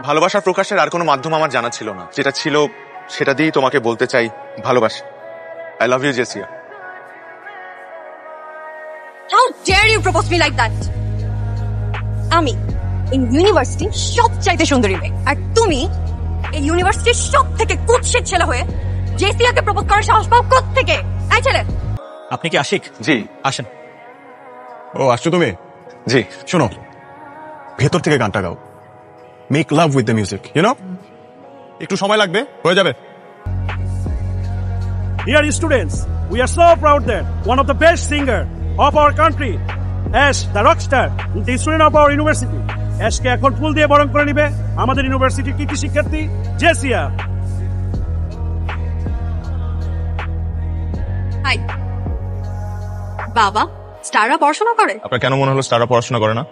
ভালোবাসার প্রকাশের আর কোনো মাধ্যম আমার জানা ছিল না, যেটা ছিল সেটা দিয়েই তোমাকে বলতে চাই ভালোবাসি। I love you Jessia. How dare you propose me like that? আমি এই ইউনিভার্সিটির সবচাইতে সুন্দরী মেয়ে, আর তুমি এই ইউনিভার্সিটির সব থেকে কুৎসিত ছেলে হয়ে জেসিয়াকে প্রপোজ করার সাহস পাও কোত্থেকে? এই ছেলে, আপনি কি আশিক? জি। আসেন। ও আসছো তুমি? জি। শোনো, ভেতর থেকে গানটা গাও, make love with the music, you know. একটু সময় লাগবে, হয়ে যাবে। Dear students, we are so proud that one of the best singer of our country, Ash, the rock star, is the student of our university. Ashকে এখন ফুল দিয়ে বরণ করে নিবে আমাদের ইউনিভার্সিটির কৃতি শিক্ষার্থী জেসিয়া। হাই বাবা, স্টাররা পড়াশোনা করে? আপনার কেন মনে হলো স্টাররা পড়াশোনা করে না?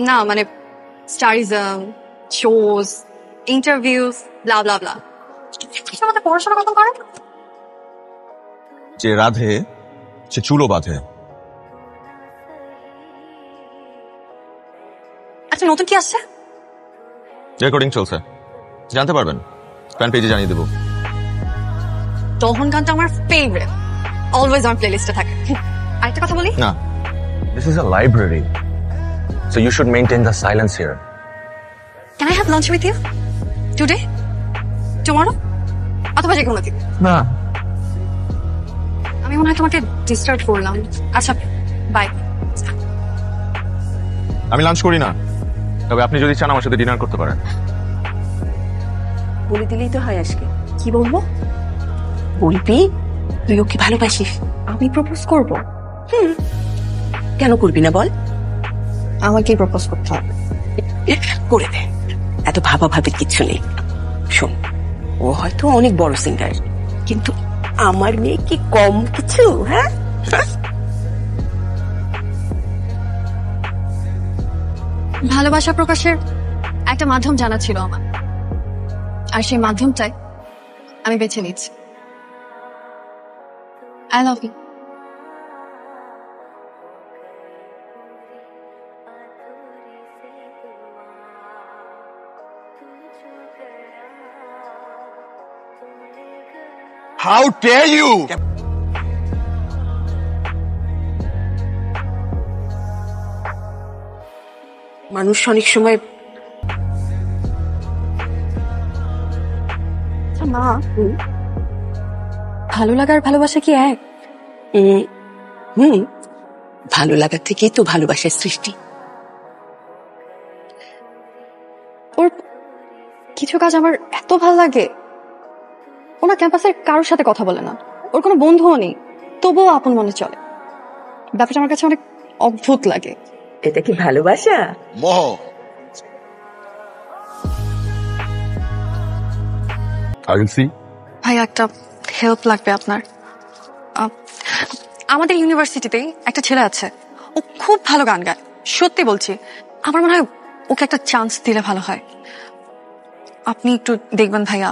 না মানে স্টারিজম, শোজ, ইন্টারভিউজ, ব্লা ব্লা ব্লা, আমাদের পড়াশোনা কত করে? যে রাধে সে চুলো বাঁধে। আচ্ছা, নতুন কি আসছে? রেকর্ডিং চলছে, জানতে পারবেন, ফ্যান পেজে জানিয়ে দেবো। দহন গানটা আমার ফেভারিট, অলওয়েজ আমার প্লেলিস্টে থাকে। আরেকটা কথা বলি না, this is a library, so you should maintain the silence here. Can I have lunch with you today, tomorrow, অথবা যে কোনো দিন? না, আমি মনে হয় তোমাকে ডিস্টার্ব করলাম। আচ্ছা, বাই। আমি লাঞ্চ করি না, তবে আপনি যদি চান আমার সাথে ডিনার করতে পারেন। বলে দিলেই তো হয়। আজকে কি বলবো? বলবি তুই ওকে ভালোবাসিস। আমি প্রপোজ করব? কেন করবি না বল? আমাকেই প্রপোজ করতে হবে। করে দে, এত ভাবা ভাবির কিচ্ছু নেই। শোন, ও হয়তো অনেক বড় সিঙ্গার, কিন্তু আমার মেয়ে কি কম কিছু? হ্যাঁ, ভালোবাসা প্রকাশের একটা মাধ্যম জানা ছিল আমার, আর সেই মাধ্যমটাই আমি বেছে নিচ্ছি। I love you. How dare you! মানুষ অনেক সময় মা, ভালো লাগার ভালোবাসা কি এক? ভালো লাগার থেকেই তো ভালোবাসার সৃষ্টি। ওর কিছু কাজ আমার এত ভালো লাগে। ওনা ক্যাম্পাসের কারোর সাথে কথা বলে না, ওর কোনো বন্ধুও নেই, তবুও আপন মনে চলে। ব্যাপারটা আমার কাছে অনেক অদ্ভুত লাগে। এটা কি ভালোবাসা? মোহ। ভাই, একটা হেল্প লাগবে আপনার। আমাদের ইউনিভার্সিটিতে একটা ছেলে আছে, ও খুব ভালো গান গায়, সত্যি বলছি। আমার মনে হয় ওকে একটা চান্স দিলে ভালো হয়। আপনি একটু দেখবেন ভাইয়া।